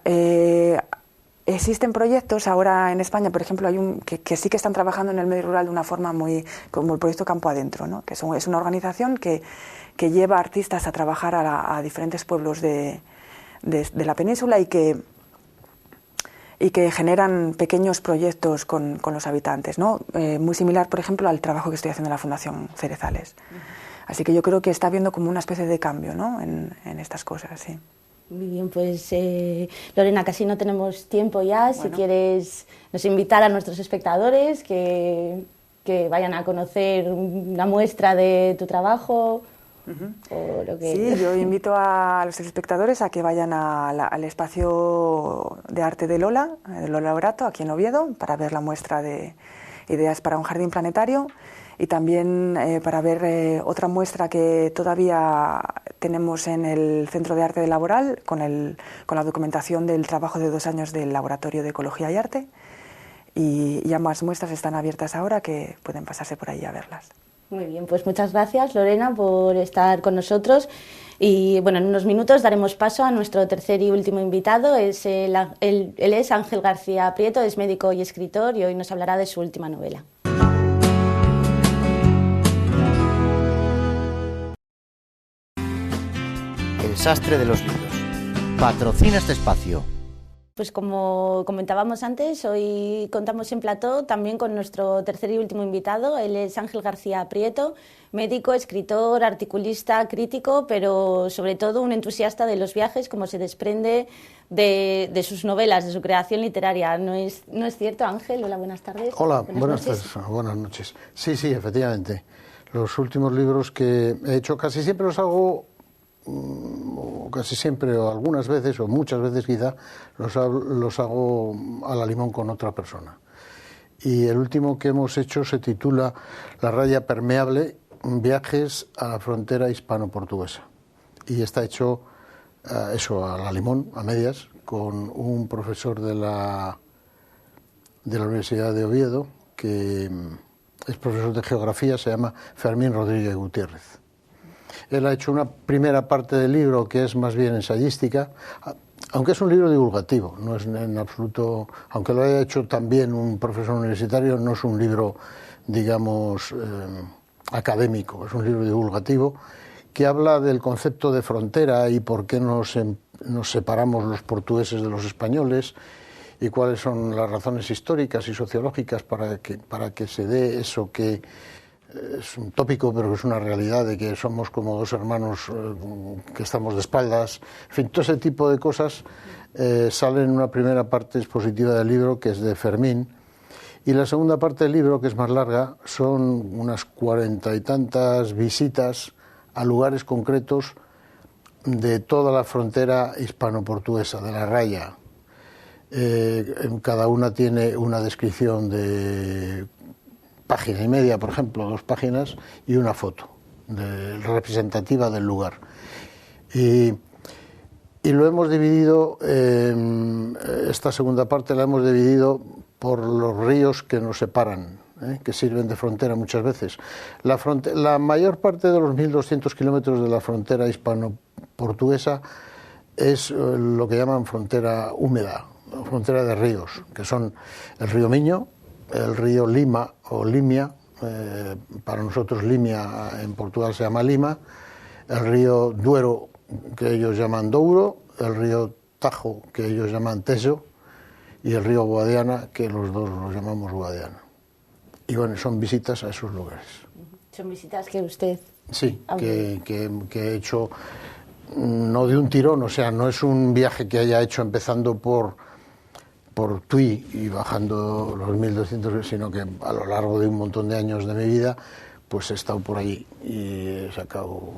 existen proyectos ahora en España, por ejemplo, hay que sí que están trabajando en el medio rural de una forma muy, como el proyecto Campo Adentro, ¿no? Que es una organización que lleva artistas a trabajar a diferentes pueblos de la península y que generan pequeños proyectos con los habitantes, ¿no? Muy similar, por ejemplo, al trabajo que estoy haciendo en la Fundación Cerezales. Así que yo creo que está habiendo como una especie de cambio, ¿no? en estas cosas, sí. Muy bien, pues Lorena, casi no tenemos tiempo ya. Bueno. Si quieres nos invitar a nuestros espectadores que vayan a conocer una muestra de tu trabajo. O lo que... Sí, yo invito a los espectadores a que vayan al espacio de arte de Lola Orato, aquí en Oviedo, para ver la muestra de ideas para un jardín planetario y también para ver otra muestra que todavía tenemos en el Centro de Arte de Laboral con la documentación del trabajo de 2 años del Laboratorio de Ecología y Arte, y ambas muestras están abiertas ahora, que pueden pasarse por ahí a verlas. Muy bien, pues muchas gracias, Lorena, por estar con nosotros. Y bueno, en unos minutos daremos paso a nuestro tercer y último invitado. Él es Ángel García Prieto, es médico y escritor, y hoy nos hablará de su última novela. El sastre de los libros. Patrocina este espacio. Pues como comentábamos antes, hoy contamos en plató también con nuestro tercer y último invitado. Él es Ángel García Prieto, médico, escritor, articulista, crítico, pero sobre todo un entusiasta de los viajes, como se desprende de sus novelas, de su creación literaria. ¿No es cierto, Ángel? Hola, buenas tardes. Hola, buenas tardes. Buenas noches. Sí, efectivamente. Los últimos libros que he hecho casi siempre los hago... casi siempre o algunas veces o muchas veces quizá los hago a la limón con otra persona, y el último que hemos hecho se titula La raya permeable, viajes a la frontera hispano-portuguesa, y está hecho eso a la limón, a medias, con un profesor de la Universidad de Oviedo que es profesor de geografía, se llama Fermín Rodríguez Gutiérrez. Él ha hecho una primera parte del libro que es más bien ensayística, aunque es un libro divulgativo, no es en absoluto, aunque lo haya hecho también un profesor universitario, no es un libro, digamos, académico, es un libro divulgativo que habla del concepto de frontera y por qué nos separamos los portugueses de los españoles y cuáles son las razones históricas y sociológicas para que se dé eso que es un tópico, pero que es una realidad, de que somos como 2 hermanos que estamos de espaldas. En fin, todo ese tipo de cosas salen en una primera parte expositiva del libro, que es de Fermín, y la segunda parte del libro, que es más larga, son unas 40 y tantas visitas a lugares concretos de toda la frontera hispano-portuguesa, de la raya. Cada una tiene una descripción de página y media, por ejemplo, 2 páginas, y una foto representativa del lugar. Y lo hemos dividido, esta segunda parte la hemos dividido por los ríos que nos separan, que sirven de frontera muchas veces. La mayor parte de los 1.200 kilómetros de la frontera hispano-portuguesa es lo que llaman frontera húmeda, frontera de ríos, que son el río Miño, el río Lima o Limia, para nosotros Limia en Portugal se llama Lima, el río Duero, que ellos llaman Douro, el río Tajo, que ellos llaman Tejo, y el río Guadiana, que los dos los llamamos Guadiana. Y bueno, son visitas a esos lugares. Son visitas que usted... Sí, que he hecho no de un tirón, o sea, no es un viaje que haya hecho empezando por Tui y bajando los 1.200, sino que a lo largo de un montón de años de mi vida, pues he estado por allí y he sacado...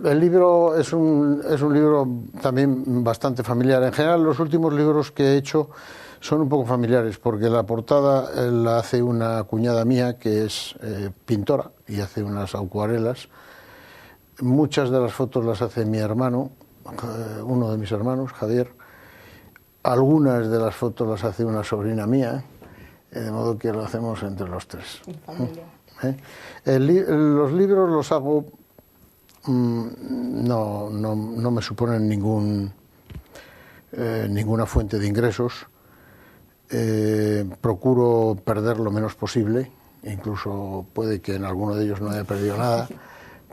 El libro es un libro también bastante familiar. En general, los últimos libros que he hecho son un poco familiares, porque la portada la hace una cuñada mía que es pintora y hace unas acuarelas. Muchas de las fotos las hace mi hermano, uno de mis hermanos, Javier. Algunas de las fotos las hace una sobrina mía, de modo que lo hacemos entre los 3. Los libros los hago, no me suponen ninguna fuente de ingresos. Procuro perder lo menos posible, incluso puede que en alguno de ellos no haya perdido nada,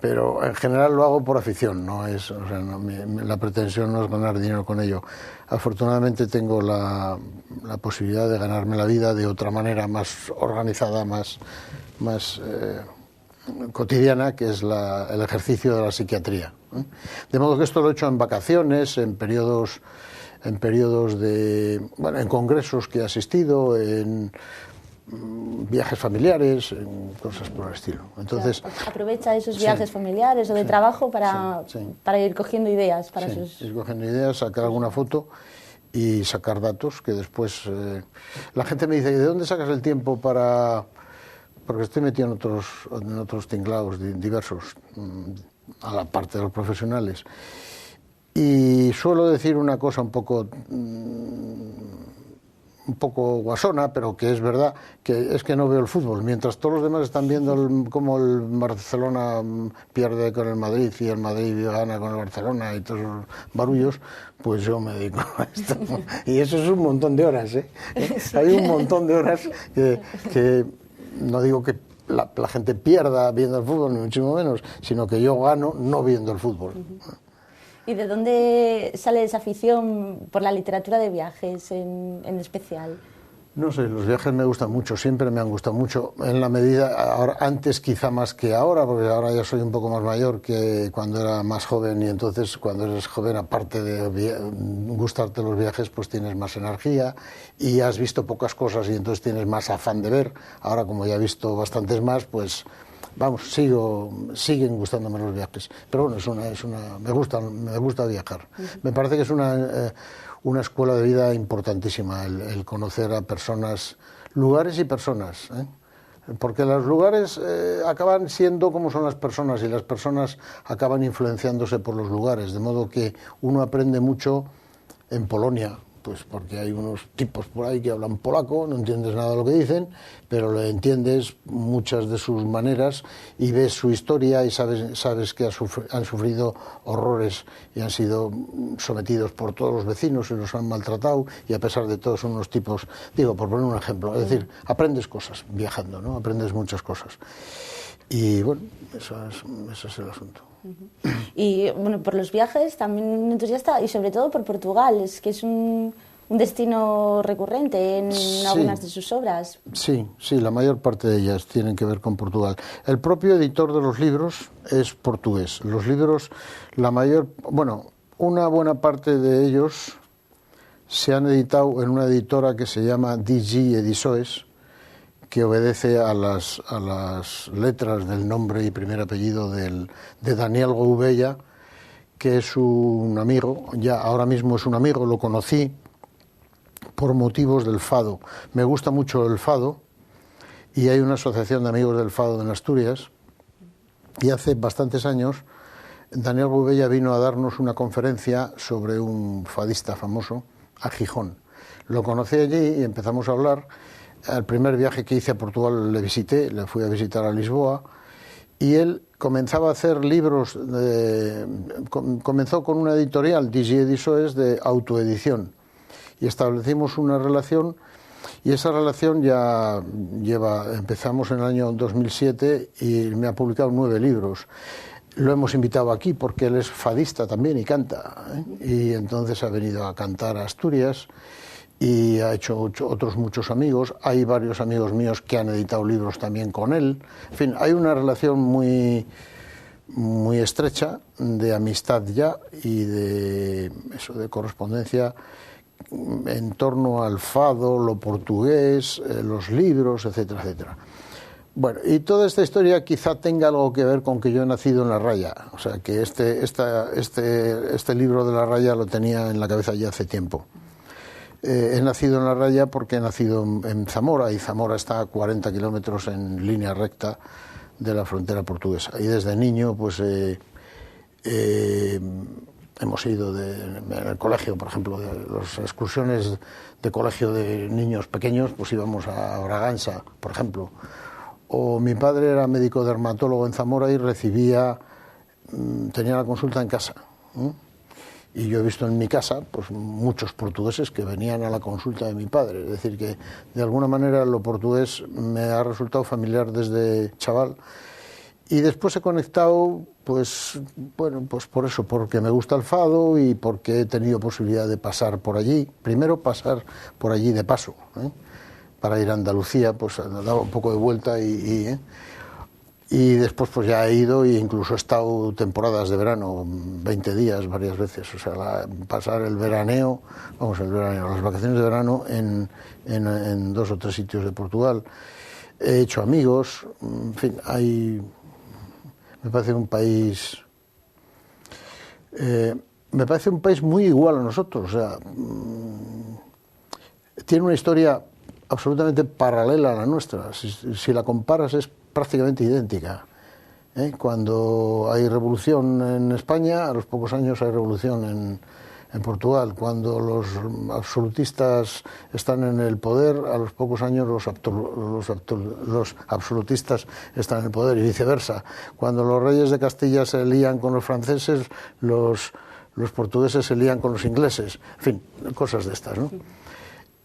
pero en general lo hago por afición, no es, o sea, la pretensión no es ganar dinero con ello. Afortunadamente tengo la posibilidad de ganarme la vida de otra manera más organizada, más cotidiana, que es el ejercicio de la psiquiatría. De modo que esto lo he hecho en vacaciones, en periodos en congresos que he asistido, en viajes familiares, en cosas por el estilo. Entonces, aprovecha esos viajes familiares o de trabajo para ir cogiendo ideas para ir cogiendo ideas, sacar alguna foto y sacar datos que después la gente me dice, ¿de dónde sacas el tiempo para...? Porque estoy metido en otros tinglados diversos, a la parte de los profesionales. Y suelo decir una cosa un poco guasona, pero que es verdad, que es que no veo el fútbol. Mientras todos los demás están viendo cómo el Barcelona pierde con el Madrid y el Madrid gana con el Barcelona y todos los barullos, pues yo me dedico a esto. Y eso es un montón de horas, ¿eh? Hay un montón de horas que no digo que la gente pierda viendo el fútbol, ni muchísimo menos, sino que yo gano no viendo el fútbol. ¿Y de dónde sale esa afición por la literatura de viajes en especial? No sé, los viajes me gustan mucho, siempre me han gustado mucho, en la medida, antes quizá más que ahora, porque ahora ya soy un poco más mayor que cuando era más joven, y entonces cuando eres joven, aparte de gustarte los viajes, pues tienes más energía y has visto pocas cosas y entonces tienes más afán de ver. Ahora, como ya he visto bastantes más, pues vamos, siguen gustándome los viajes. Pero bueno, me gusta viajar. Me parece que es una escuela de vida importantísima, el conocer a personas, lugares y personas, ¿eh? Porque los lugares acaban siendo como son las personas y las personas acaban influenciándose por los lugares, de modo que uno aprende mucho en Polonia, pues porque hay unos tipos por ahí que hablan polaco, no entiendes nada de lo que dicen, pero le entiendes muchas de sus maneras y ves su historia y sabes que han sufrido horrores y han sido sometidos por todos los vecinos y los han maltratado, y a pesar de todo son unos tipos, digo, por poner un ejemplo, es decir, aprendes cosas viajando, ¿no? Aprendes muchas cosas. Y bueno, ese es el asunto. Y bueno, por los viajes también entusiasta, y sobre todo por Portugal, es que es un destino recurrente en algunas de sus obras. Sí, la mayor parte de ellas tienen que ver con Portugal. El propio editor de los libros es portugués. Los libros, una buena parte de ellos se han editado en una editora que se llama DG Edições, que obedece a las letras del nombre y primer apellido de Daniel Gouveia, que es un amigo, ya ahora mismo es un amigo, lo conocí por motivos del fado. Me gusta mucho el fado y hay una asociación de amigos del fado en Asturias, y hace bastantes años Daniel Gouveia vino a darnos una conferencia sobre un fadista famoso a Gijón. Lo conocí allí y empezamos a hablar. El primer viaje que hice a Portugal le visité, le fui a visitar a Lisboa, y él comenzaba a hacer libros, comenzó con una editorial, DG Edições, de autoedición, y establecimos una relación, y esa relación empezamos en el año 2007 y me ha publicado 9 libros. Lo hemos invitado aquí porque él es fadista también y canta, ¿eh? Y entonces ha venido a cantar a Asturias, y ha hecho otros muchos amigos. Hay varios amigos míos que han editado libros también con él. En fin, hay una relación muy estrecha de amistad ya y de correspondencia en torno al fado, lo portugués, los libros, etcétera, etcétera. Bueno, y toda esta historia quizá tenga algo que ver con que yo he nacido en La Raya. O sea, que este libro de La Raya lo tenía en la cabeza ya hace tiempo. He nacido en La Raya porque he nacido en Zamora, y Zamora está a 40 kilómetros en línea recta de la frontera portuguesa. Y desde niño, pues hemos ido en el colegio, por ejemplo, de las excursiones de colegio de niños pequeños, pues íbamos a Bragança, por ejemplo. O mi padre era médico dermatólogo en Zamora y tenía la consulta en casa. Y yo he visto en mi casa pues muchos portugueses que venían a la consulta de mi padre. Es decir, que de alguna manera lo portugués me ha resultado familiar desde chaval. Y después he conectado, pues por eso, porque me gusta el fado y porque he tenido posibilidad de pasar por allí. Primero pasar por allí de paso, para ir a Andalucía, pues daba un poco de vuelta y después pues ya he ido e incluso he estado temporadas de verano, 20 días varias veces, o sea, pasar el veraneo, las vacaciones de verano en 2 o 3 sitios de Portugal. He hecho amigos, en fin, me parece un país muy igual a nosotros, o sea, tiene una historia absolutamente paralela a la nuestra. Si la comparas es prácticamente idéntica. Cuando hay revolución en España, a los pocos años hay revolución en Portugal. Cuando los absolutistas están en el poder, a los pocos años los absolutistas están en el poder y viceversa. Cuando los reyes de Castilla se lían con los franceses, los portugueses se lían con los ingleses. En fin, cosas de estas, ¿no?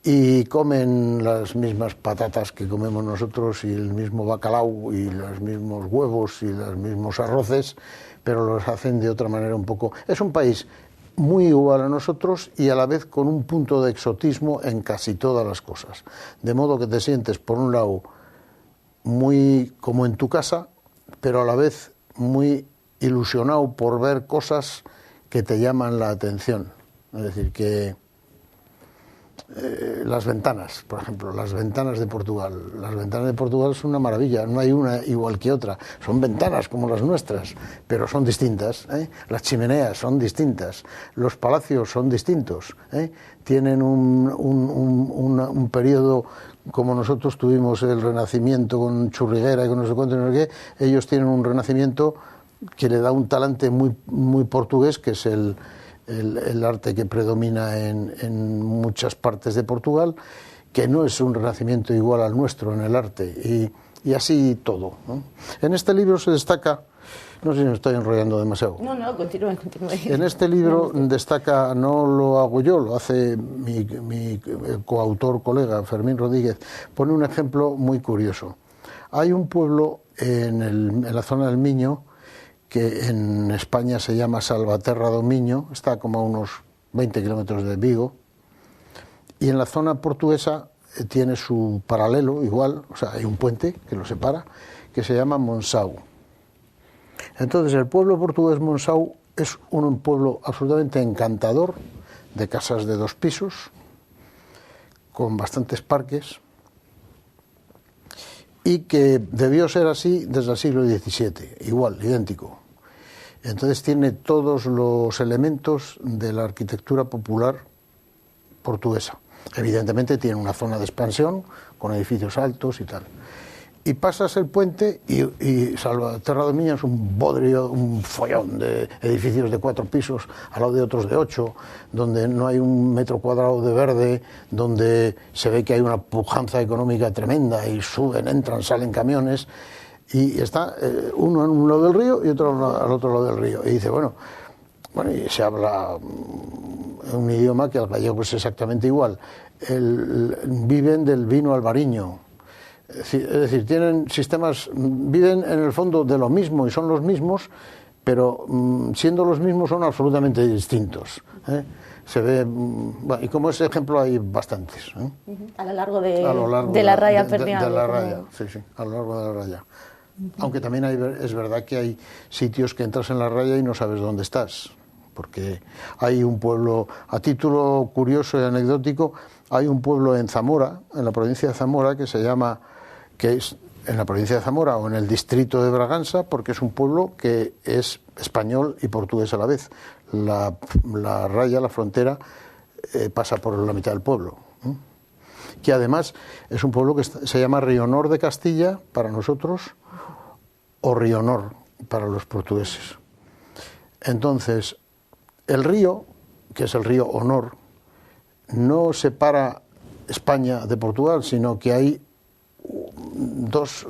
Y comen las mismas patatas que comemos nosotros y el mismo bacalao y los mismos huevos y los mismos arroces, pero los hacen de otra manera un poco. Es un país muy igual a nosotros y a la vez con un punto de exotismo en casi todas las cosas. De modo que te sientes, por un lado, muy como en tu casa, pero a la vez muy ilusionado por ver cosas que te llaman la atención. Es decir, que las ventanas, por ejemplo, las ventanas de Portugal. Las ventanas de Portugal son una maravilla, no hay una igual que otra. Son ventanas como las nuestras, pero son distintas. Las chimeneas son distintas, los palacios son distintos. Tienen un periodo como nosotros tuvimos el Renacimiento con Churriguera y con no sé cuánto, no sé qué. Ellos tienen un Renacimiento que le da un talante muy, muy portugués, que es el arte que predomina en muchas partes de Portugal, que no es un renacimiento igual al nuestro en el arte, y así todo, ¿no? En este libro se destaca, no sé si me estoy enrollando demasiado. No, continúe. En este libro destaca, no lo hago yo, lo hace mi coautor, colega, Fermín Rodríguez, pone un ejemplo muy curioso. Hay un pueblo en la zona del Miño, que en España se llama Salvaterra do Miño, está como a unos 20 kilómetros de Vigo, y en la zona portuguesa tiene su paralelo igual, o sea, hay un puente que lo separa, que se llama Monção. Entonces el pueblo portugués Monção es un pueblo absolutamente encantador, de casas de 2 pisos, con bastantes parques, y que debió ser así desde el siglo XVII, igual, idéntico. Entonces tiene todos los elementos de la arquitectura popular portuguesa. Evidentemente tiene una zona de expansión, con edificios altos y tal. Y pasas el puente y Salvaterra do Miño es un bodrio, un follón de edificios de 4 pisos al lado de otros de 8, donde no hay un metro cuadrado de verde, donde se ve que hay una pujanza económica tremenda y suben, entran, salen camiones, y está uno en un lado del río y otro al otro lado del río. Y dice, bueno, y se habla un idioma que al gallego es exactamente igual. Viven del vino albariño. Es decir, tienen sistemas, viven en el fondo de lo mismo y son los mismos, pero siendo los mismos son absolutamente distintos. Se ve, y como ese ejemplo hay bastantes. A lo largo de la raya permeable. De la raya, sí, a lo largo de la raya. Aunque también es verdad que hay sitios que entras en la raya y no sabes dónde estás, porque hay un pueblo, a título curioso y anecdótico, hay un pueblo en Zamora, en la provincia de Zamora, que se llama, que es en la provincia de Zamora o en el distrito de Bragança, porque es un pueblo que es español y portugués a la vez. La raya, la frontera, pasa por la mitad del pueblo, que además es un pueblo que se llama Rionor de Castilla para nosotros, o Rionor para los portugueses. Entonces, el río, que es el río Honor, no separa España de Portugal, sino que hay dos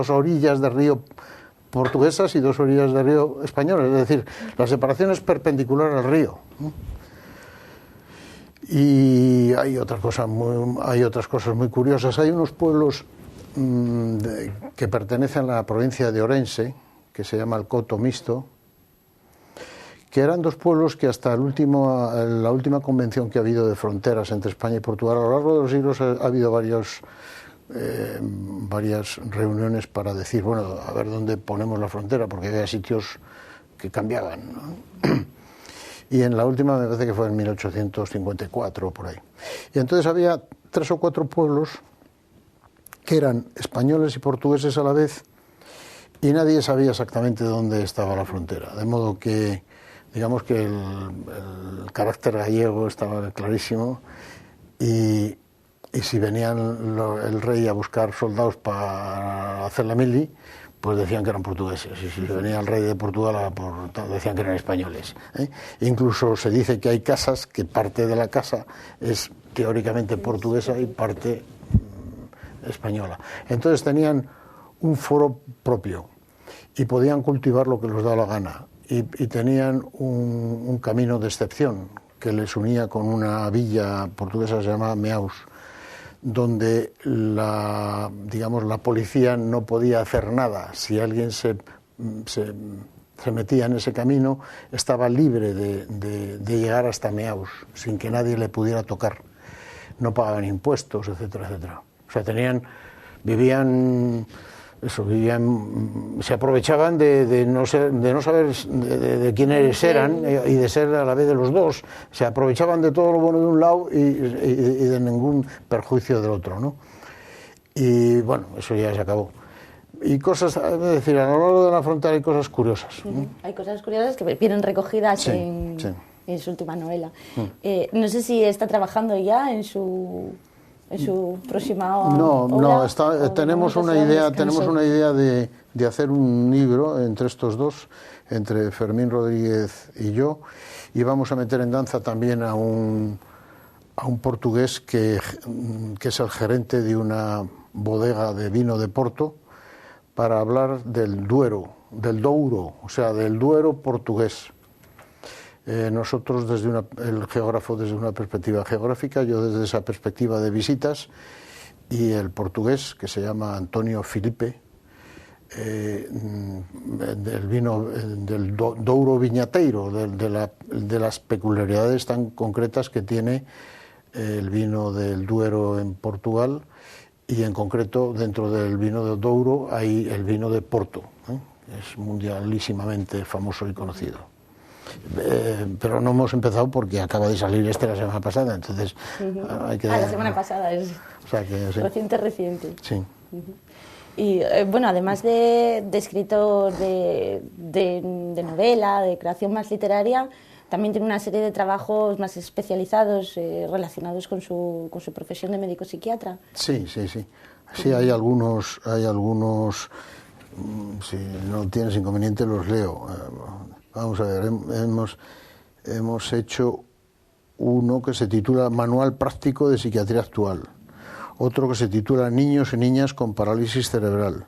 orillas del río portuguesas y 2 orillas del río españolas, es decir, la separación es perpendicular al río. Y hay otras cosas muy curiosas. Hay unos pueblos que pertenecen a la provincia de Orense, que se llama el Coto Mixto, que eran 2 pueblos que hasta la última convención que ha habido de fronteras entre España y Portugal, a lo largo de los siglos ha habido varias reuniones para decir, bueno, a ver dónde ponemos la frontera, porque había sitios que cambiaban, ¿no? Y en la última me parece que fue en 1854 o por ahí. Y entonces había 3 o 4 pueblos que eran españoles y portugueses a la vez, y nadie sabía exactamente dónde estaba la frontera. De modo que, digamos que el carácter gallego estaba clarísimo, y si venían el rey a buscar soldados para hacer la mili, pues decían que eran portugueses, y si venía el rey de Portugal, decían que eran españoles, ¿eh? Incluso se dice que hay casas que parte de la casa es teóricamente portuguesa y parte española. Entonces tenían un foro propio y podían cultivar lo que les daba la gana, y tenían un camino de excepción que les unía con una villa portuguesa que se llama Meaus, donde la policía no podía hacer nada. Si alguien se metía en ese camino, estaba libre de llegar hasta Meaus sin que nadie le pudiera tocar. No pagaban impuestos, etcétera, etcétera. O sea, se aprovechaban de no saber de quiénes eran y de ser a la vez de los dos. Se aprovechaban de todo lo bueno de un lado y de ningún perjuicio del otro, ¿no? Y bueno, eso ya se acabó. Y cosas, es decir, a lo largo de la frontera hay cosas curiosas, ¿no? Hay cosas curiosas que vienen recogidas en su última novela. No sé si está trabajando ya en su próxima obra. Tenemos una idea de hacer un libro entre estos dos, entre Fermín Rodríguez y yo, y vamos a meter en danza también a un portugués que es el gerente de una bodega de vino de Porto, para hablar del Douro, o sea, del Duero portugués. Nosotros el geógrafo desde una perspectiva geográfica, yo desde esa perspectiva de visitas, y el portugués, que se llama Antonio Filipe, del vino del Douro Viñateiro, de las peculiaridades tan concretas que tiene el vino del Duero en Portugal, y en concreto dentro del vino del Douro hay el vino de Porto, ¿eh? Es mundialísimamente famoso y conocido. Pero no hemos empezado porque acaba de salir la semana pasada, entonces hay que... la semana pasada es, o sea que, sí. reciente. Sí. Y bueno, además de escritor de novela, de creación más literaria, también tiene una serie de trabajos más especializados relacionados con su profesión de médico psiquiatra. Sí, hay algunos, si no tienes inconveniente los leo. Vamos a ver, hemos hecho uno que se titula Manual Práctico de Psiquiatría Actual, otro que se titula Niños y Niñas con Parálisis Cerebral,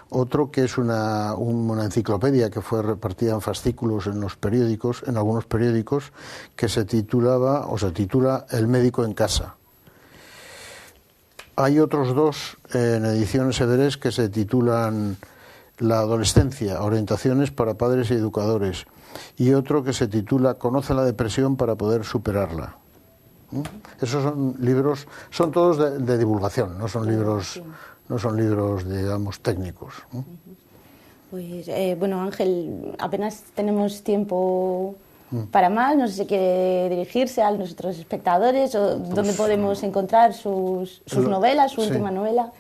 otro que es una enciclopedia que fue repartida en fascículos en algunos periódicos, que se titula El médico en casa. Hay otros 2 en ediciones Everest que se titulan La adolescencia, orientaciones para padres y educadores, y otro que se titula Conoce la depresión para poder superarla. Esos son libros, son todos de divulgación, no son libros, digamos, técnicos. Pues bueno, Ángel, apenas tenemos tiempo para más. No sé si quiere dirigirse a nuestros espectadores o dónde podemos encontrar sus novelas, su última novela.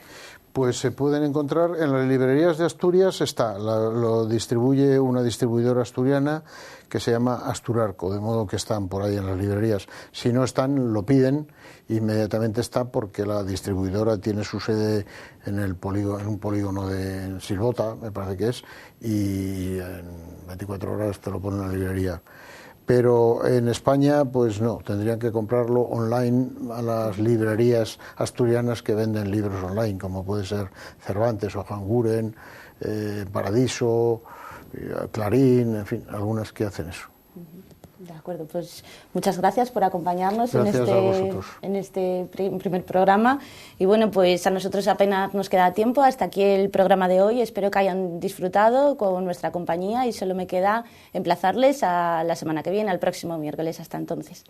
Pues se pueden encontrar en las librerías de Asturias, lo distribuye una distribuidora asturiana que se llama Asturarco, de modo que están por ahí en las librerías. Si no están, lo piden, inmediatamente está, porque la distribuidora tiene su sede en un polígono de Silvota, me parece que es, y en 24 horas te lo ponen en la librería. pero en España pues no, tendrían que comprarlo online a las librerías asturianas que venden libros online, como puede ser Cervantes o Aranguren, Paradiso, Clarín, en fin, algunas que hacen eso. De acuerdo, pues muchas gracias por acompañarnos en este primer programa. Y bueno, pues a nosotros apenas nos queda tiempo. Hasta aquí el programa de hoy. Espero que hayan disfrutado con nuestra compañía y solo me queda emplazarles a la semana que viene, al próximo miércoles. Hasta entonces.